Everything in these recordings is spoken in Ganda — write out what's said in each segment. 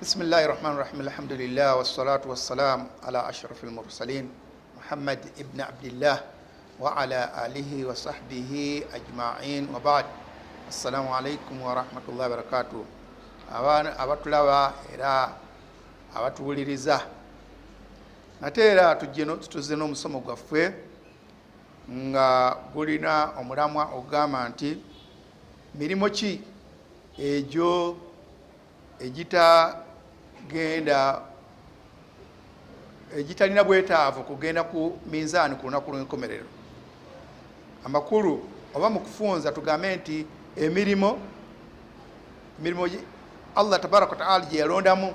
بسم الله الرحمن الرحيم الحمد لله والصلاة والسلام على أشرف المرسلين محمد ابن عبد الله وعلى آله وصحبه أجمعين وبعد السلام عليكم ورحمة الله وبركاته abatulaba era abatuwuliriza nate era tutuze n'omusomo gwaffe nga gulina omulamwa ogamba nti mirimo ki egyo egitalina bwetaavu kugenda ku minzaani ku lunaku lw'enkomerero. Amakulu oba mu kufunza tugambe nti emirimo Allah tabaraka wa taala gye yalondamu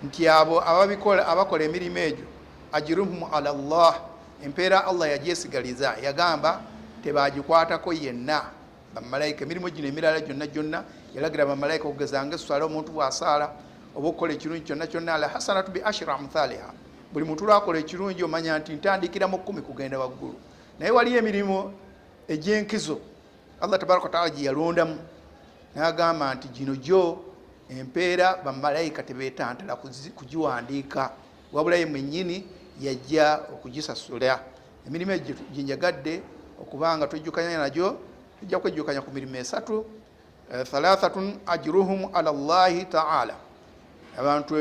nti abo abakola emirimu egyo ajiruhum ala Allah, empeera Allah yagyesigaliza, yagamba tebagikwatako yenna. Bamalayika emirimu gino emirala gyonna yalagira bamalayika okugezanga eswala omuntu bwasaala oba okukola ekirungi kyonna ala hasanatu bi ashra amthaliha, buli muntu lwakola ekirungi omanya nti ntandikira mu 10 kugenda waggulu. Naye waliyo emirimu egy'enkizo Allah tabaraka wa taala gye yalondamu n'agamba nti gino gyo empeera bamalayika tebeetantala kugiwandiika, wabula ye mwennyini yajja okugisasula. Emirimu egyo ginjagadde okubanga twejjukanya nagyo, tujja kwejjukanya ku mirimu esatu. Thalathatun ajruhum ala Allahi taala, abantu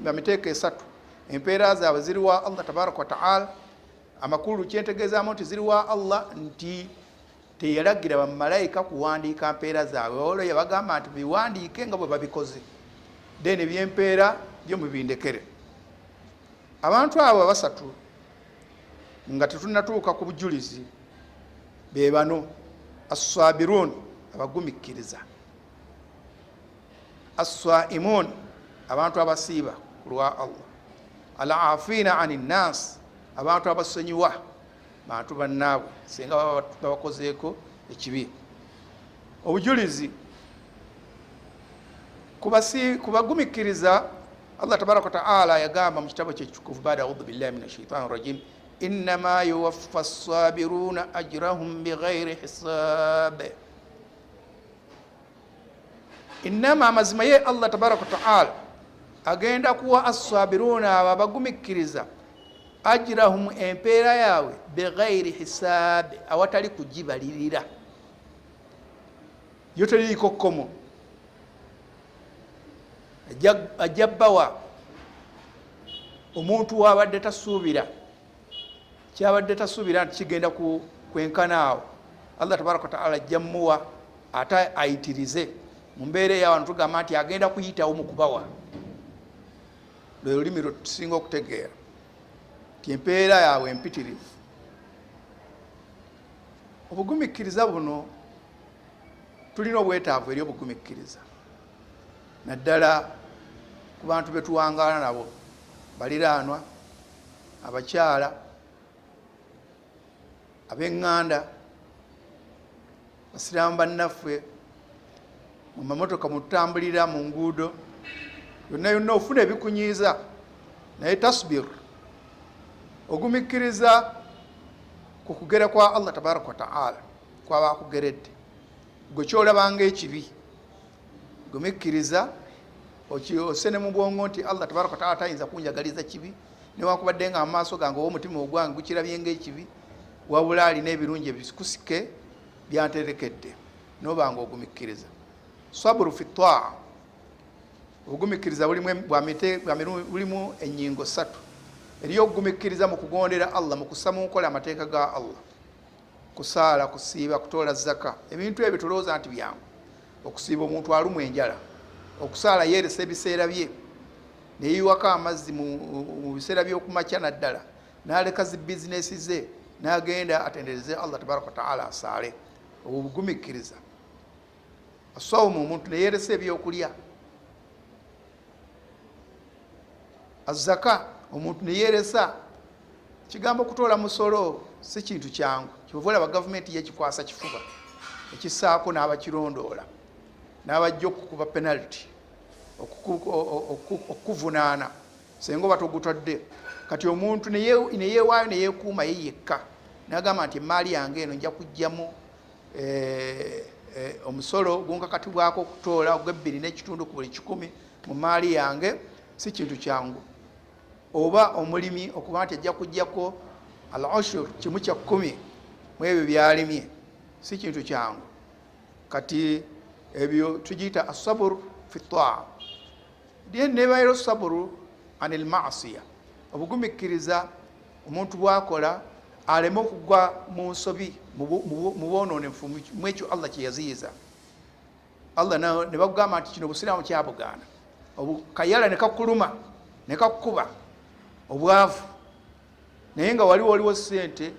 bamiteeka esatu empeera zaabwe ziri wa Allah tabaraka wa taala. Amakulu kyentegeezaamu nti ziri wa Allah nti teyalagira bamalayika kuwandiika mpeera zaabwe, olwo yabagamba nti biwandiike nga bwe babikoze, then ebyempeera byo mubindekere. Abantu abo basatu nga tetunnatuuka ku bujulizi be bano: as-sabirun, abagumikkiriza; as-saimun, abantu abasiiba ku lwa Allah; al-afina ani nnas, abantu abasonyiwa bantu bannaabwe singa babakozeeko ekibi. Obujulizi ku bagumikkiriza, Allah tabaraka wa taala yagamba mu kitabo kye kitukuvu baada audhu billahi minash shaitani rajim, innama yuwaffa as-sabiruna ajrahum bighayri hisab. Innama, amazima ye Allah tabaraka wa taala agenda kuwa as-sabiruna abo abagumikkiriza ajrahum empeera yaabwe bighayri hisab, awatali kugibalirira, yo teriiko kkomo, ajja bbawa omuntu wabadde tasuubira kyabadde tasuubira nti kigenda kwenkana awo. Allah tabaraka wa taala ajja muwa ate ayitirize mu mbeera eyawantu tugamba nti agenda kuyitawo mu kubawa. Lwe lulimi lwe tusinga okutegeera nti empeera yaabwe empitirivu. Obugumikkiriza buno tulina obwetaavu eri obugumikkiriza, naddala ku bantu betuwangaala nabo, baliraanwa, abakyala, ab'eŋŋanda, basiraamu bannaffe, mu mamotoka mutambulira mu nguudo, yonna ofuna ebikunyiiza naye tasbir, ogumikkiriza ku kugera kwa Allah tabaraka wa taala kwaba akugeredde. Gwe kyolabanga ekibi, gumikkiriza osene mu bwongo nti Allah tabaraka wa taala tayinza kunjagaliza kibi, newankubadde nga amaaso gange owomutima ogwange gukirabye ng'ekibi, wabula alina ebirungi ebikusike byanterekedde, nobanga ogumikkiriza. Sabru fi taa, ogumikkiriza bulimu ennyingo 3. Eriyo okugumikkiriza mu kugondera Allah, mu kussa mu nkola amateeka ga Allah, kusaala, kusiiba, kutoola zaka. Ebintu ebyo tulowooza nti byangu. Okusiiba omuntu alumwa enjala, okusaala yeeresa ebiseera bye, neyiwako amazzi mu biseera by'okumakya naddala, n'aleka zi bizinesi ze n'agenda atendereze Allah tabaraka wa taala asaale. Obwo bugumikkiriza. Asawumu, omuntu neyeeresa ebyokulya. Azaka, omuntu neyeeresa. Kigambo kutoola musolo si kintu kyangu, kyova olaba gavumenti yekikwasa kifuba, ekissaako n'abakirondoola n'abajja okukuba penalty, okuvunaana senga oba togutadde. Kati omuntu neyeewaayo neyeekuuma ye yekka, n'agamba nti emaali yange eno nja kujjamu omusolo gunkakatibwako okutoola ogw'ebbiri n'ekitundu ku buli 100 mu maali yange si kintu kyangu. Oba omulimi okuba nti ajja kujjako al ushur kimu kya 10 mu ebyo byalimye si kintu kyangu. Kati ebyo tugiyita asaburu fi taa. Nebairo saburu anil maasiya, obugumikiriza omuntu bwakola aleme okugwa mu nsobi mu bwononefu mu ekyo Allah kye yaziyiza. Allah ne bagamba nti kino obusiraamu kyabugaana. Kayala ne kakuluma ne kakuba obwavu, naye nga waliwo ssente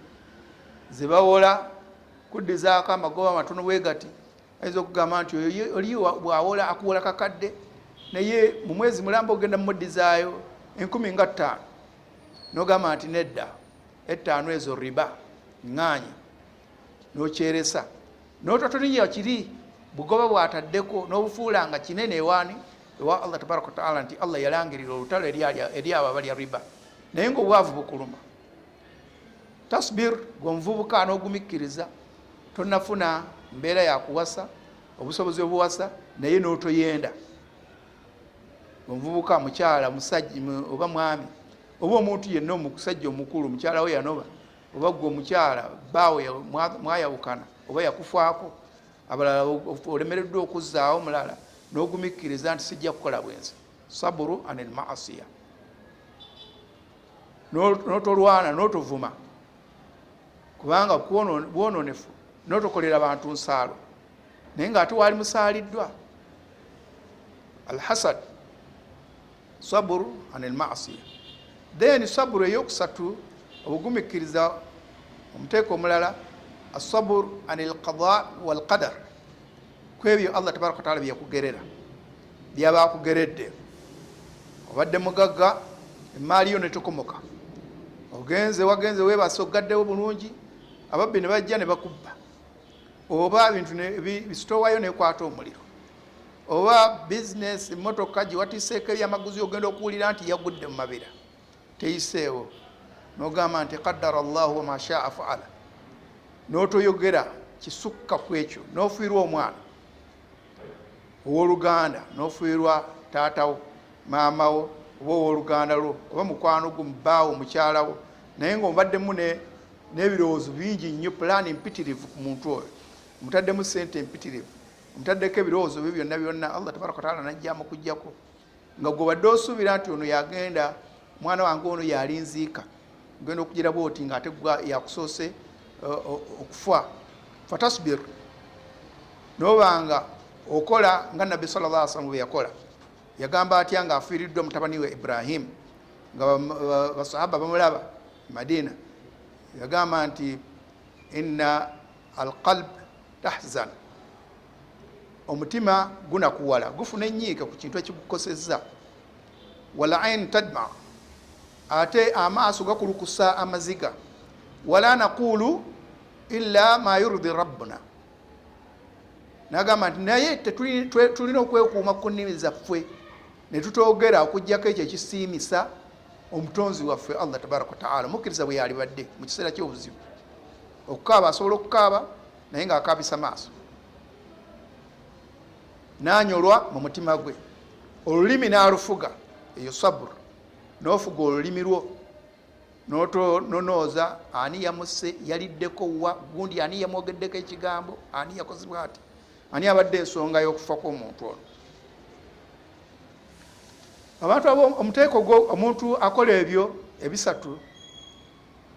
ze bawola kuddizaako amagoba matono bwe gati. Ayinza okugamba nti oli bwawola akuwola kakadde, naye mu mwezi mulamba ogenda mumuddizaayo 15,000 n'ogamba nti nedda 5 ezo riba ŋŋaanyi n'okyeresa n'ototoniya kiri bugoba bwataddeko n'obufuula nga kinene ewaani ewa Allah tabaraka wa taala nti Allah yalangirira olutalo eri abo abalya riba, naye ng'obwavu bukuluma. Tasbir gw'omuvubuka n'ogumikkiriza, tonnafuna mbeera yakuwasa obusobozi obuwasa naye n'otoyenda. Omuvubuka mukyala musajja oba mwami oba omuntu yenna omusajja omukulu mukyala we yanoba oba gwe omukyala baawe mwayawukana oba yakufaako abalala olemereddwa okuzzaawo mulala n'ogumikkiriza nti sijja kukola bwenzi. Saburu anil maasiya, n'otolwana n'otovuma kubanga bwononefu, n'otokolera bantu nsaalo naye ng'ate waali musaaliddwa. Alhasad saburu anil maasiya. Then saburu eyokusatu obugumikkiriza omuteeko omulala asaburu anil qada wal qadar, kwebyo Allah tabaraka wa taala byakugerera byabakugeredde. Obadde mugagga emaali yo netokomoka, wagenze weebase ogaddewo bulungi, ababbi ne bajja ne bakubba, oba ebintu bisitowayo nekwata omuliro, oba business emotoka giwatiseeko ebyamaguzi ogenda okuwulira nti yagudde mu mabira, teyiseewo n'ogamba nti qaddara Allahu wama shaa faala, n'otoyogera kisukka ku ekyo, n'ofiirwa omwana ow'oluganda, n'ofiirwa taatawo maamawo oba ow'oluganda lwo oba mukwano gwo mubbaawo mukyalawo, naye ng'obaddemu n'ebirowoozo bingi nnyo, pulaani mpitirivu ku muntu oyo, mutaddemu ssente empitirivu, mutaddeko ebirowoozo byo byonna byonna, Allah tabaraka wa taala najjamu kujjako nga gwe badde osuubira nti ono yagenda, mwana wange ono yalinziika, ogenda okugira bwoti ng'ate yakusoose okufa. Fatasbir, n'obanga okola nga Nabbi sallallahu alaihi wasallam bwe yakola. Yagamba atya ng'afiiriddwa mutabani we Ibrahim nga basahaba bamulaba Madina, yagamba nti inna alqalb tahzan, omutima gunakuwala, gufuna enyiika ku kintu ekigukosezza. Wala ain tadma, ate amaaso gakulukusa amaziga. Wala naqulu illa ma yurdi rabbuna, nagamba nti naye tulina okwekuuma ku nnimi zaffe ne tutogera okuggyako ekyo ekisiimisa omutonzi waffe Allah tabaraka wa taala. Mukkiriza bwe yali badde mu kiseera ky'obuzibu, okukaaba asobola okukaaba naye ng'akaabisa maaso, n'anyolwa mu mutima gwe, olulimi n'alufuga, eyo saburu, n'ofuga olulimi lwo n'otononooza ani yamusse, yaliddeko wa gundi, ani yamwogeddeko ekigambo, ani yakozebwa ati, ani abadde ensonga y'okufa kw'omuntu ono. Abantu omuteeko gwo omuntu akola ebyo ebisatu,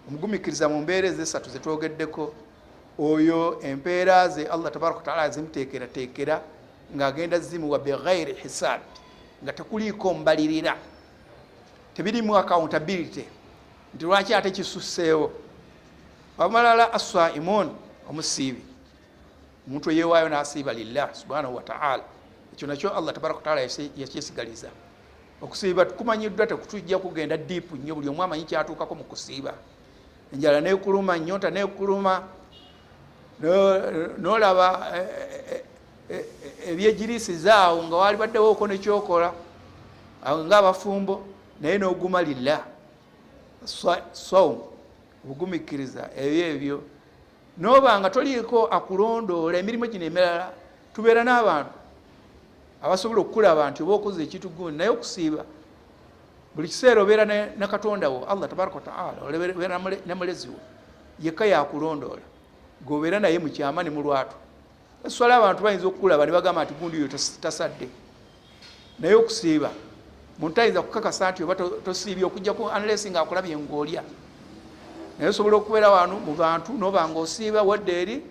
omugumikiriza mu mbeera ez'esatu zetwogeddeko, oyo empeera ze Allah tabaraka wa taala zimuteekerateekera ng'agenda zimuwa bighairi hisaab, nga tekuliiko mbalirira, tebirimu accountability nti lwaki ate kisusseewo. Amalala aswaimun, omusiibi, omuntu yeewaayo n'asiiba lillah subhanahu wa ta'ala, ekyo nakyo Allah tabaraka wa taala yakyesigaliza. Okusiiba kumanyiddwa tekutujja kugenda diipu nnyo, buli omu amanyi kyatuukako mu kusiiba. Enjala neekuluma, nnyonta neekuluma, n'olaba ebyegiriisizaawo nga waali baddewooko nekyokola ng'abafumbo, naye n'oguma lillah. Sawm, obugumikkiriza ebyo n'oba nga toliiko akulondoola emirimu gino emirala. Tubeera n'abantu abasobola okulaba nti oba okoze ekintu gundi naye okusiiba buli kiseera obeera ne katonda wo Allah tabaraka wa taala, obeera ne mulezi wo yekka yakulondoola gobeera naye mukyama ne mulwatu. Eswala abantu bayinza okukulaba ne bagamba nti gundi yo tasadde, naye okusiiba muntu ayinza kukakasa nti oba tosiibye okujjako unless nga akulabye ng'olya, naye osobola okubeera wano mu bantu noba ng'osiiba wadde eri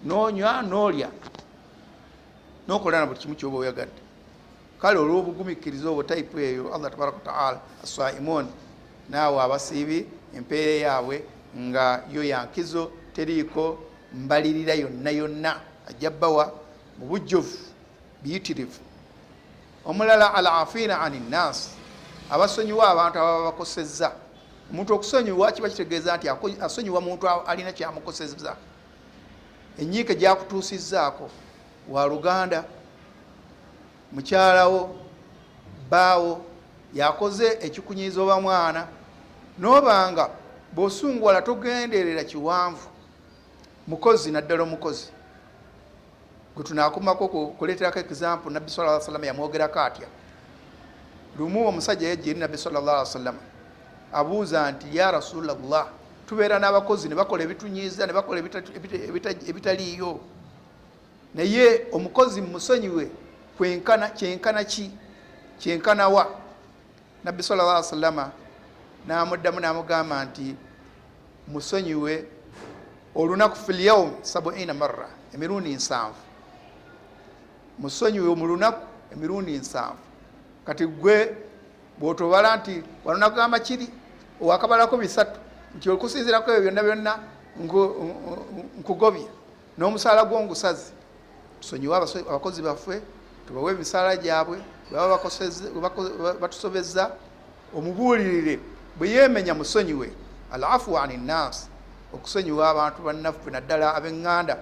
n'onywa n'olya n'okola na buli kimu kyoba oyagadde. Kale olw'obugumiikiriza obwo tayipu eyo Allah tabaraka wa taala aswaimun naawe abasiibi empeera yaabwe nga yo yankizo teriiko mbalirira yonna yonna ajja bbawa mu bujjuvu biyitirivu. Omulala al afiina ani nnaasi, abasonyiwa abantu ababa bakosezza. Omuntu okusonyiwa kiba kitegeeza nti asonyiwa muntu alina kyamukosezza, enyiike gyakutuusizzaako, wa luganda, mukyalawo, baawo yakoze ekikunyiiza oba mwana, n'obanga bw'osunguwala togenderera kiwanvu, mukozi naddala omukozi gwe tunaakumako kuleeterako example. Nabbi sallallahu alaihi wasallam yamwogerako atya. Lumu omusajja yajja eri Nabbi sallallahu alaihi wasallam abuuza nti ya Rasulallah, tubeera n'abakozi ne bakola ebitunyiiza ne bakola ebitaliiyo, naye omukozi musonyiwe kyenkana ki, kyenkana wa? Nabbi sallallahu alaihi wasallam n'amuddamu n'amugamba nti musonyiwe olunaku fil yawm 70 marra, emirundi 7. Musonyiwe mu lunaku emirundi 7. Kati gwe bw'otobala nti walunaku gamba kiri owakabalako 3 nti okusinziirako ebyo byonna byonna nkugobye n'omusaala gw'ongusazi. Tusonyiwe abakozi baffe, tubawe emisaala gyabwe baba batusobezza, omubuulirire bwe yeemenya musonyiwe. Al afu ani nnaasi, okusonyiwa abantu bannaffe naddala ab'eŋŋanda,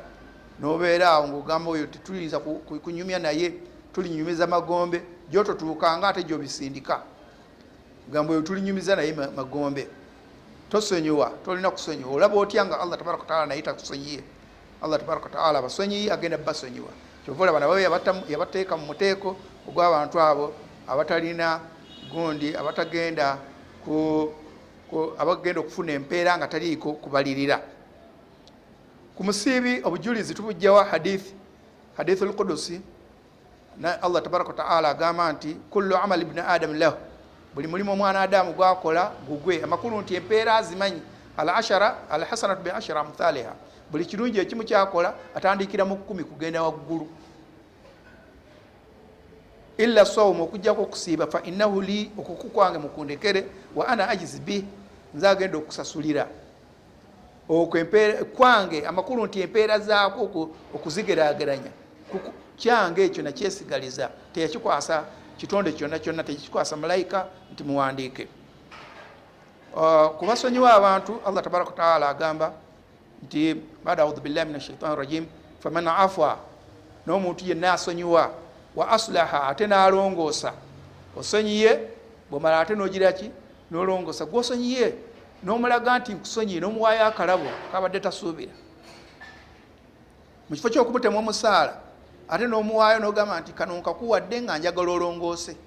n'obeera awo ng'ogamba oyo tetuyinza kunyumya naye, tulinyumiza magombe, gyototuukanga ate gyobisindika, gamba oyo tulinyumiza naye magombe. Tosonyiwa, tolina kusonyiwa. Olaba otya nga Allah tabaraka wa taala naye takusonyiye. Allah tabaraka wa taala abasonyiyi agenda basonyiwa. Kyova olaba nawe yabateeka mu muteeko ogw'abantu abo abatalina gundi, abatagenda abagenda okufuna empeera nga taliiko kubalirira. Ku musiibi obujulizi tubujjawa hadithul qudusi. Allah tabaraka wa taala agamba nti kullu amali ibn adam lahu, buli mulimu omwana Adamu gwakola gugwe. Amakulu nti empeera azimanyi, al hasanatu bi ashara amthaliha, buli kirungi ekimu kyakola atandikira mu 10 kugenda waggulu. Illa sawm, okujjako okusiiba, fa innahu li, okuku kwange mukundekere, wa ana ajizi bi, nze agenda okusasulira okwempeera kwange. Amakulu nti empeera zaako okuzigeraageranya kyange ekyo nakyesigaliza, teyakikwasa kitonde kyonna kyonna, tekikwasa malayika nti muwandiike. Kubasonyiwa abantu Allah tabaraka wa taala agamba nti baada audhu billahi minash shaitani rajim, faman afa, n'omuntu yenna asonyiwa, wa aslaha, ate n'alongoosa. Osonyiye bw'omala ate n'ogira ki, n'olongoosa. Gw'osonyiye n'omulaga nti nkusonyiye, n'omuwaayo akalabo kabadde tasuubira, mu kifo ky'okumutema omusaala, ate n'omuwaayo n'ogamba nti kano nkakuwadde nga njagala olongoose,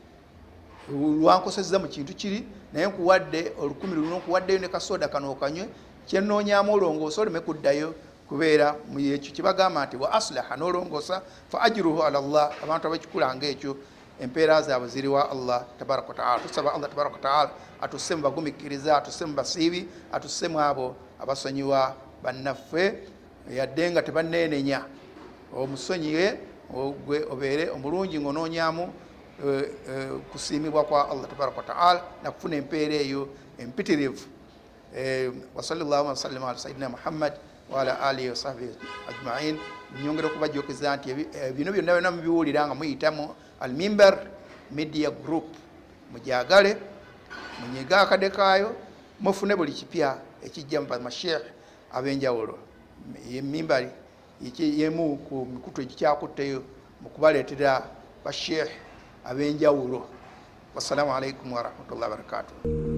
lwankosezza mu kintu kiri, naye nkuwadde 10 luno, nkuwaddeyo ne kasoda kano okanywe, kyenoonyaamu olongoose oleme kuddayo kubeera mu ekyo kibagamba nti wa aslaha, n'olongoosa, fa ajruhu ala Allah, abantu abakikulanga ekyo empeera zaabwe ziriwa Allah tabaraka wa taala. Tusaba Allah tabaraka wa taala atusse mu bagumikiriza, atusse mu basiibi, atusse mu abo abasonyiwa bannaffe yadde nga tebanneenenya. Omusonyiye ogwe obeere omulungi ng'onoonyaamu kusiimibwa kwa Allah tabaraka wa taala nakufuna empeera eyo empitirivu. Wa sallallahu wa sallam ala sayyidina Muhammad wa ala alihi wa sahbihi ajma'in. Nyongera okubajjokeza nti bino byonna byonna mubiwulira nga muyitamu Al Mimbar Media Group, mujagale munyiga akade kaayo, mufune buli kipya ekijja mu masheikh ab'enjawulo. Mimbari yemu ku mikutu egikyakutteyo mu kubaleetera basheikh ab'enjawulo. Wassalamu alaikum wa rahmatullahi wa barakatuh.